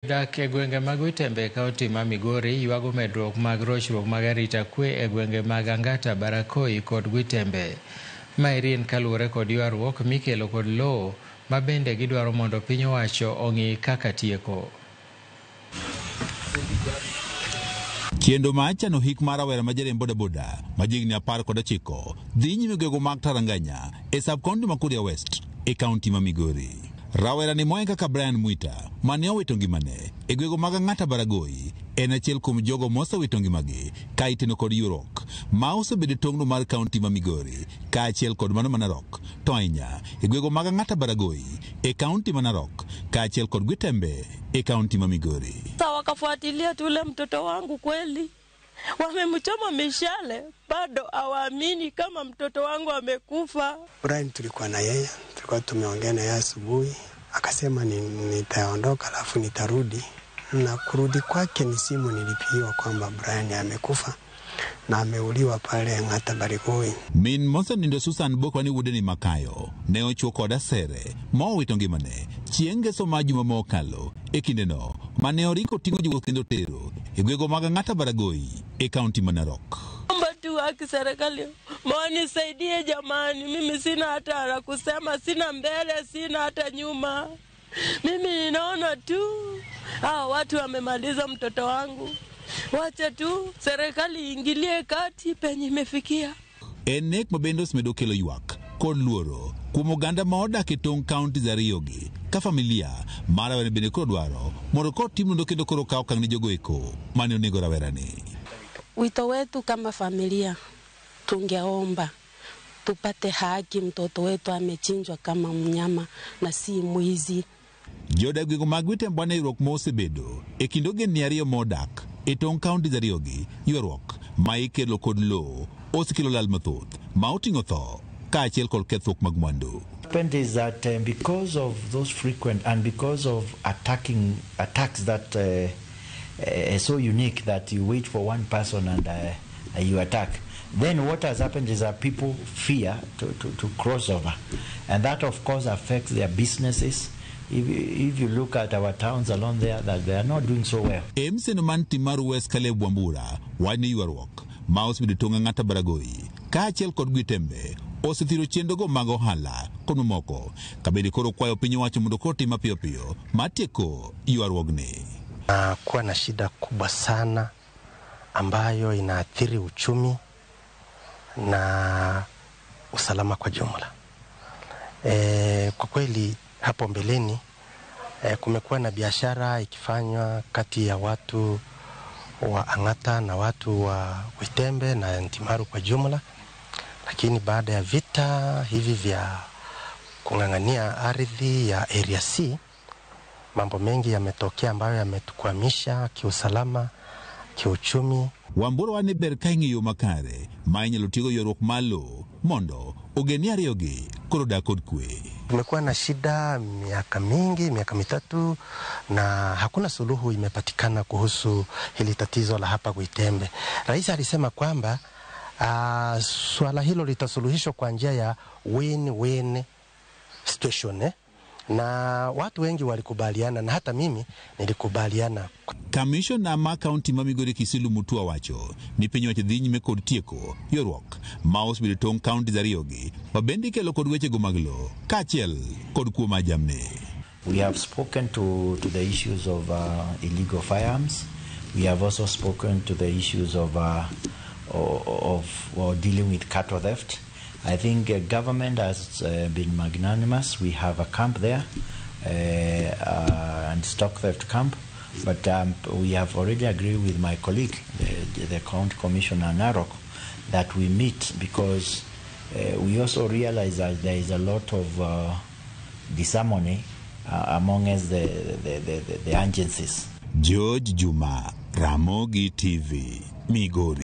Dak e gwenge mag Witembe kaunti ma Migori ywago medruok mag rochruok mag arita kwe e gwenge mag Angata, Barakoi kod Witembe. Maeri en kaluwore kod ywaruok mikelo kod lowo ma bende gidwaro mondo piny owacho ong'i kaka tieko. Kendo machano hik mar rawera ma jarem bodaboda majigni 19 dhi nyime gwego mag Taranganya e sub-kaunti ma Kuria West e kaunti ma Migori. Rawera ni moe kaka Brian Mwita mane owito ngimane e gwego mag Angata Baragoi en achiel kuom jogo mosewito ngimagi ka iteno kod yurok ma osebedo tongno mar kaunti ma Migori ka achiel kod mano Narok to ahinya e gwego mag Angata Baragoi e kaunti ma Narok ka achiel kod Witembe e kaunti ma Migori. Wakafuatilia tule mtoto wangu kweli. Wamemchoma mishale, bado hawaamini kama mtoto wangu amekufa. Brian tulikuwa na yeye, tulikuwa tumeongea na yeye asubuhi, akasema nitaondoka alafu nitarudi. Na kurudi kwake ni simu nilipigiwa kwamba Brian amekufa na ameuliwa pale Angata Baragoi. Min Mosa nindo Susan Bokwani wudeni Makayo ne ochuo koda sere mo wito ngimane chienge soma juma mokalo e kindeno mane oriko tingo jowuoth kendo tero e gwego mag Angata Baragoi e kaunti ma Narok. Tu haki serikali mwanisaidie jamani, mimi sina hata la kusema, sina mbele, sina hata nyuma. Mimi ninaona tu watu wamemaliza mtoto wangu. Wacha tu serikali ingilie kati penye imefikia. Enek mabendos medo kelo ywak kod luoro kuom oganda ma odak e tong' kaunti za ariyogi ka familia mar rawera bende koro dwaro mondo koro tim nonro kendo koro kaw okang' ne jogo eko mane onego rawerani. Wito wetu kama familia tungeomba tupate haki, mtoto wetu amechinjwa kama mnyama na si mwizi. Jodak gwego mag Witembe bwana ywaruok mosebedo e kind ogendni ariyo modak e tong' kaunti za ariyogi ywaruok ma ikelo kod lowo osekelo lal mathoth ma oting'o tho ka achiel kod kethruok mag mwandu. Is that because of those frequent and because of attacks that so unique that you wait for one person and you attack, then what has happened is that people fear to cross over, and that of course affects their businesses. If you look at our towns along there, that they are not doing so well. Emseno man Timaru West Caleb Wambura wani ywaruok ma osebedo tong' Angata Baragoi ka achiel kod Witembe osethiro chendogo mag ohala kod mamoko kabedi koro kwayo piny owacho mondo koro tim mapiyo piyo matieko ywaruogni. Kuwa na shida kubwa sana ambayo inaathiri uchumi na usalama kwa jumla. Kwa kweli hapo mbeleni kumekuwa na biashara ikifanywa kati ya watu wa Angata na watu wa Witembe na Timaru kwa jumla, lakini baada ya vita hivi vya kung'ang'ania ardhi ya Area C, mambo mengi yametokea ambayo yametukwamisha kiusalama, kiuchumi. Wambura wane ber ka ing'iyo makare ma inyalo tigo ywaruok malo mondo ogeni ariyogi koro dak kod kwe. Tumekuwa na shida miaka mingi, miaka mitatu, na hakuna suluhu imepatikana kuhusu hili tatizo la hapa Witembe. Rais alisema kwamba swala hilo litasuluhishwa kwa njia ya win-win situation, na watu wengi walikubaliana na hata mimi nilikubaliana. Kamishona ma kaunti ma Migori Kisilu Mutua wacho ni piny owacho dhi nyime kod tieko ywaruok ma osebedo tong' kaunti za ariyogi ma bende kelo kod wechego mag lowo kaachiel kod kuo mar jamni. We have spoken to the issues of illegal firearms. We have also spoken to the issues of dealing with cattle theft. I think government has been magnanimous. We have a camp there, and stock theft camp. But we have already agreed with my colleague, the County Commissioner Narok, that we meet because we also realize that there is a lot of disharmony among us, the agencies. George Juma, Ramogi TV, Migori.